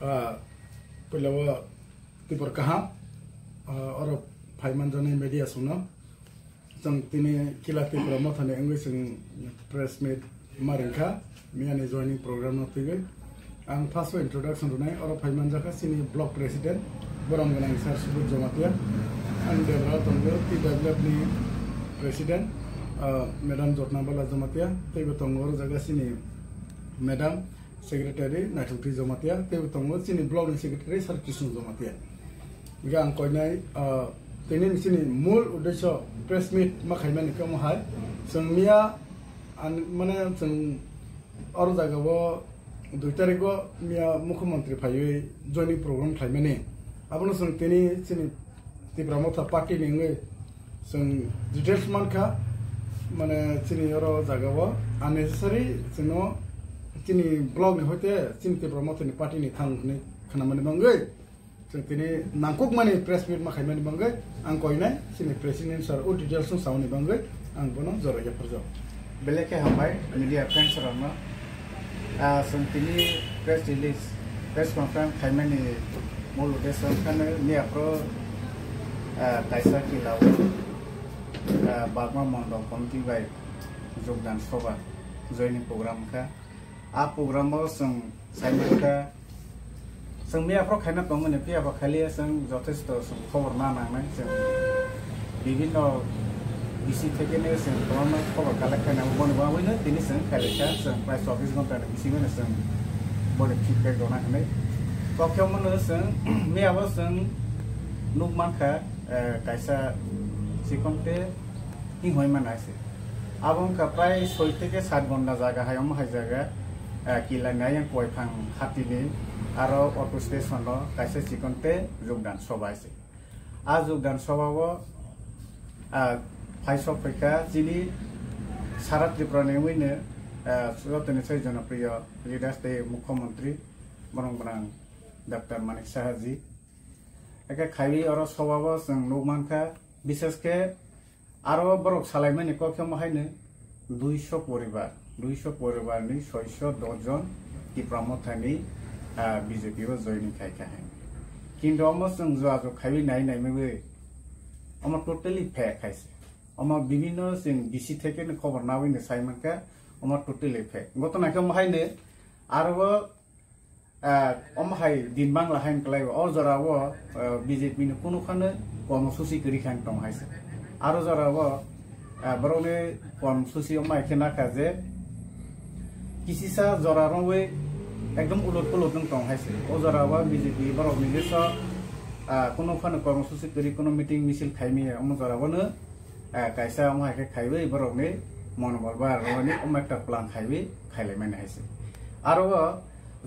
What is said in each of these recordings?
पहिलाव तिपर कहा और फाइमान जने मीडिया सुनो जों तिनी किला तिपर मथाने अंगै जों प्रेस मीट मारिंखा मियानि जॉइनिंग प्रोग्राम नतिगे आं फार्स्ट इंट्रोडक्शन रुनाय और फाइमान जाखा सिनी ब्लॉक प्रेसिडेंट बरम गनां सार सुबुत जमातिया आं देवरा तंगो टीडब्ल्यूएफ नि प्रेसिडेंट मैडम जटनाबाला जमातिया तेबो तंगो जागा सिनी मैडम सेक्रेटारी नाथुथि जमातिया तेबो तंगो सिनी ब्लॉक नि सेक्रेटारी सर कृष्ण जमातिया बिगा आं कयनाय तेनि सिनी मूल उद्देश्य प्रेस मीट माखायमानि कमहाय जों मिया माने जों और जागाबो 2 तारिखो मिया मुख्यमंत्री फायै जॉइनिंग प्रोग्राम खायमानि आबनो जों तेनि सिनी तिब्रा मथा पार्टी निङै जों डिटेल्स मानखा माने सिनी और जागाबो अननेसेसारि जोंनो सिनी ब्लॉग नि होते सिनी तिब्रा मथानि पार्टी नि थांनि खानामानि बांगै जों तेनि नांकुक माने प्रेस मीट माखायमानि बांगै आं कयनाय सिनी प्रेसिडेंट सर ओ डिटेल्स सावनि बांगै आं बनो जराया फरजाव बेलेके हामबाय मीडिया फ्रेंड्स रावनो जों तिनि प्रेस रिलीज प्रेस कॉन्फ्रेंस खायमानि मूल उद्देश्य खाने मियाफ्रो कायसा किलाव बागमा मंडल कमिटी बाय योगदान सभा जॉइनिंग प्रोग्राम का आ प्रोग्राम जों साइमका जों मियाफ्रो खायना दंमोन पियाबा खालि जों যথেষ্ট खबर नांनाय जों विभिन्न इसी थेकेने जों गोबां खबर कालेक्ट खालामनांगौ बनबावैनो दिनै जों कालेक्टा जों प्राय 24 घन्टानि बिसिङैनो जों बडि फिडबेक दना होनाय कखेयावमोनो जों मियाबो जों नुमानखा कायसा सिकमते हिंहय मानायसे आबं का प्राय 6 থেকে 7 घन्टा जागा हायाव माहाय जागा किलानाय कयफां खातिनि आरो अटो स्टेशन कायसा सिकमते योगदान सभायसे आ योगदान सभाव फाइसब फैका जिनि सारा त्रिपुरानि वैनो सुरतनि सै जनप्रिय लीडर्स दे मुख्यमंत्री बरंबरां डॉक्टर मानिक साहाजी एके खायि और सभाव जों नुमानखा विशेषके आरो बरक सालायमानि कखे माहायनो 200 परिवारनि 610 जन त्रिपुरा मथानि बीजेपी वो जॉइनिंग खायखा है किन्तु अम जों जो खायि नाय नायमेबो अम टोटली फेक खायसे अम विभिन्न जों बिसि थेके खबर नावैनो साइमनका अम टोटली फेक घटनाखौ माहायनो आरो अमहाय दिन बांला हाइन कलाय और जरावो बीजेपी नि कोनोखानो कर्मसूची करिखान दं हायसे आरो जरावो बरने कर्मसूची अमाय खेना काजे किसिसा जरारवे एकदम उलट पुलट दं हायसे ओ जरावो बीजेपी बरक निजेस कोनोखानो कर्मसूची करि कोनो मीटिंग मिছিল खायमी अम जरावनो कायसा अमाय के खायबै बरकनि मनोबलबार रनि अमायटा प्लान खायबै खायलायमाने हायसे आरो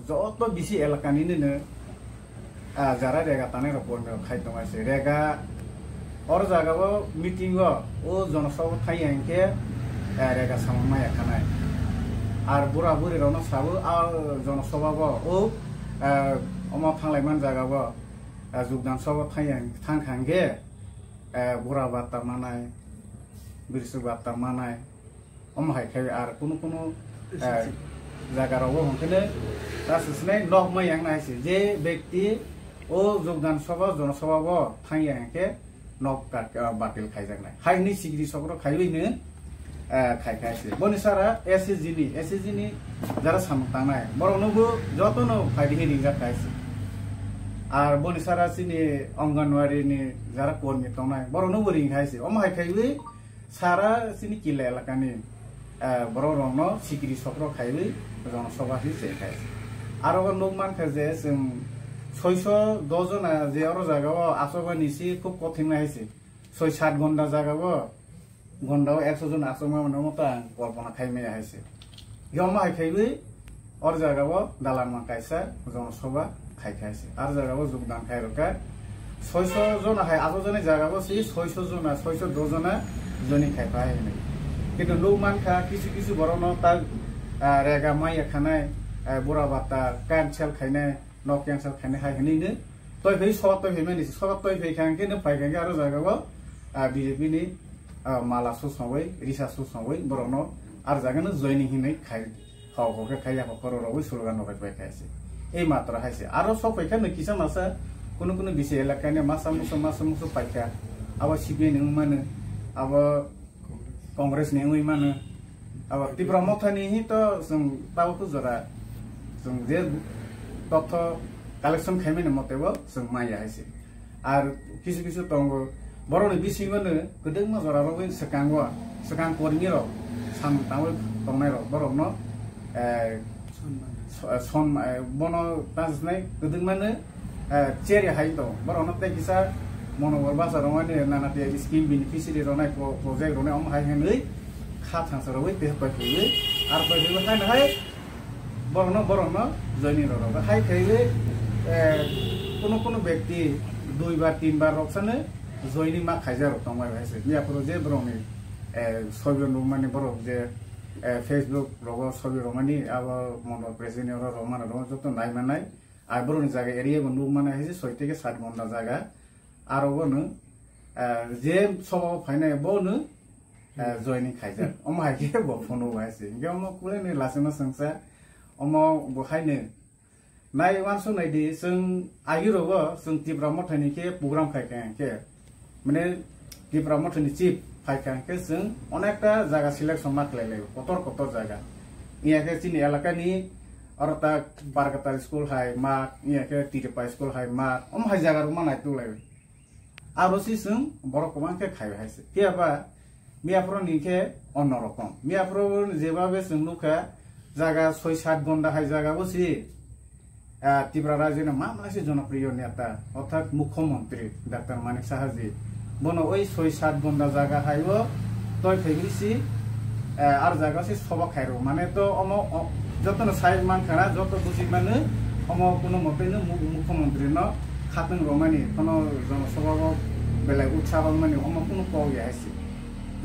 যত বেশি এলাকানিনো যারা রেগা তানে রকম খাইতো আছে রেগা और জায়গাও মিটিং ও জনসভা থাই আনকে রেগা সামমাই খানায় আর বুড়া বুড়ি রনো সাবো আর জনসভাব ও অমা থাংলাইমান জায়গাও যোগদান সভা থাই থাং খাঙ্গে বুড়া বার্তা মানায় বিরসু বার্তা মানায় অমহাই খাই আর কোনো কোনো জায়গারাও হंखने रासुसने नक मै yang नायसे जे व्यक्ति ओ योगदान सभा जनसभाव थांया के नक बातिल खायजानाय हाइनि सिगिरि सग्र खायबैनो खायखायसे बनिसारा एसएसजी नि जारा सामतानाय बरनोबो जतनो फाइदि हिरिं जाखायसे आर बनिसारा सिनि अंगनवाड़ी नि जारा कर्मी तनाय बरनोबो रिं खायसे अमहाय खायबै सारा सिनि किला एलाकानि बरनो सिगिरि सग्र खायबै जनसभा हिसे खायसे आरो नुमान खाजे जों 610 जना जे और जागाव आसबानि सि खूब कठिन नायसे 6-7 घंटा जागाव घंटाव 100 जन आसमा मनमता कल्पना खायमे हायसे यमा खायबै और जागाव दालान कायसा जनसभा खायखायसे आरो जागाव योगदान खायरका 600 जना हाय आसो जने जागाव सि 600 जना 610 जना जनि खायफाय किन्तु नुमान खा किसु बरनो ता रेगा माय खानाय बुरा बाता कैंसल खायने न कैंसल खायने हाय हनिनो तय फै सब तय फैमानि सब तय फैखांके न फायखांके आरो जागाव बीजेपी नि माला सुसंबै रिसा सुसंबै बरनो आरो जागानो जॉइनिंग हिनै खाय हाव होके खाया हकरो रवै स्लोगान नबाय खायसे এই মাত্র হাইছে আরো সব পাইখানে কিসা মাসা কোনো বিশেষ এলাকায় মাসা মুসো পাইখা আবার সিপিএম মানে আবার কংগ্রেস নেই মানে আবার ত্রিপুরা মথানি তো जों তাও জরা जों যে তথ্য কালেকশন খাইমেন মতেবো जों মাইয়া হাইছে আর কিছু দङ বরনি বিসিমনে গদং मा জরা রবি সেকাং কর্মী র সাম তাও দংনাই র বরন সন বন তাজনাই গদং মানে চেরি হাই দं বরন তে কিসা মনোবল বাসা রমানে নানাতে স্কিম বেনিফিशियरी রনাই প্রজেক্ট রনাই অম হাই হেনৈ খা থাंसरवै ते पाइखै आर पाइखै हाय बरन जयनी रो हाय खैले कोनो व्यक्ति 2 बार 3 बार रक्सने जयनी मा खाइजा रक तंबाय हायसे मिया प्रोजेक्ट ब्रंनि सबिर नुमानि बर जे फेसबुक रग सबिर रमानि अब मनो प्रेसिडेन्ट रो रमान रो जतो नाय मानाय आ ब्रंनि जागा एरिया बनु माने हायसे 6 থেকে 7 घन्टा जागा आरो बनु जे सब फाइनाय बनु जयनी खाइजा अम हाइके ब फनो वाइसे गे अम कुले ने लासेमा संसा अम बहायने नाय वानसो नायदि जों आगिरोबो जों टिब्रा मथानि के प्रोग्राम खायके माने टिब्रा मथानि चिफ फाइखांके जों अनेकटा जागा सिलेक्शन माखलायले कतर जागा इयाके चिनि एलाकानि अरता बारकाता स्कुल हाय मा इयाके टिरेपा स्कुल हाय मा अम हाय जागा रमा नाय तुलाय आरोसि जों बरकमानके खाय हायसे केबा मियाफ्रो निके अन्य रकम मियाफ्रो जेबाबे जोंनुखा जागा 6-7 घन्टा हाय जागा बसि त्रिपुरा राज्यनि मासे जनप्रिय नेता अर्थात मुख्यमंत्री डॉक्टर मानिक साहाजी बनो ओइ 6-7 घन्टा जागा हायबो तय फैग्रिसि आर जागा से सबा खायरो माने तो अम जतन साइड मान खाना जत बुझि माने अम कोनो मतेनो मुख्यमंत्री न खातन रमानि कोनो जनसभा बेला उत्साह माने अम कोनो कय आइसि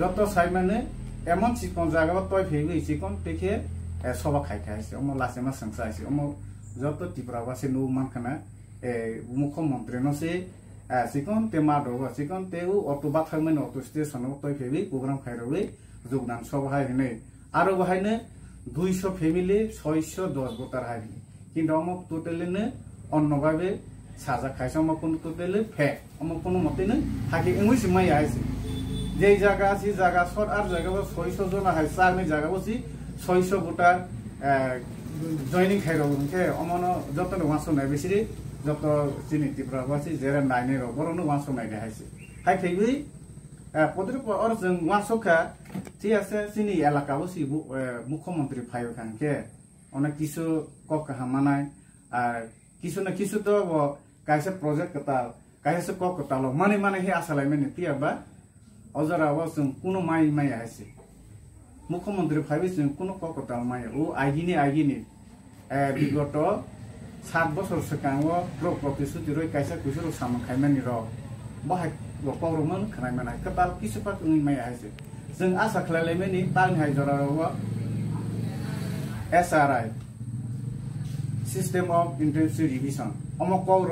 যত সাই মানে এমন চিকন জায়গা তয় ফেগৈ চিকন দেখে সবা খাইছে অম লাসেমা সংসাইছে অম যত ত্রিপুরাবাসী নো মানখানা মুখ্যমন্ত্রী নসে চিকন তেমা দব চিকন তেও অটো বাথাইমেন অটো স্টেশন তয় ফেগৈ প্রোগ্রাম খাইরबै যোগদান সভায় হেনে আরো বাহাইনে 200 ফ্যামিলি 610 গতার হাইনি কিন্তু অম টোটালিনে অন্যভাবে সাজা খাইছে অম কোন টোটালি ফে অম কোন মতেনে হাকি ইংলিশ মাই আইছে যে জায়গা আছে জায়গা সর আর জায়গা 600 জন হাই চারনি জায়গা বসি 600 গোটা জয়নিং খাইরকে অমন যত ওয়াসো নাই বেশি যত চিনি ত্রিপুরা বাসি যেরা নাইনে র বরনো ওয়াসো নাই হাইছে হাই খাইবি পদর আর जों ওয়াসোখা টি আছে চিনি এলাকা বসি মুখ্যমন্ত্রী ফাইও খানকে অনেক কিছু কক হামানায় আর কিছু তো কাইছে প্রজেক্ট কথা কাইছে কক কথা মানে হে আসালাই মানে তিয়াবা অজরা ওয়াসুম কোনো মাই আছে মুখ্যমন্ত্রী ভাবিছেন কোনো ককতা মাই ও আইগিনি বিগত 7 বছর সিগাङाव ব্লক প্রতিশ্রুতি রই কাইসা কুসুর সামন খাইমানি র বাহাय গপরমন খানাयमानाय कताल किसुपा माइ আছে जों आसा खालायलायमानि ताल हाय जराव SRI system of intensive revision अम कौर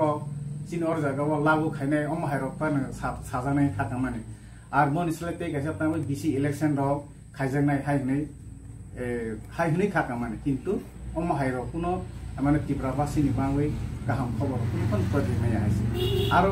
चिनर जागाव लागु खायनाय अम हायरपानो साजानाय खातामानि আর মনিসলে তে গেছে তাম বিসি ইলেকশন র খাইজানাই হাইহনি খাকা মানে কিন্তু অম হাইর কোনো মানে ত্রিপুরা বাসিনি বাংলাই গাহাম খবর কোন কোন পদে মাই আছে আর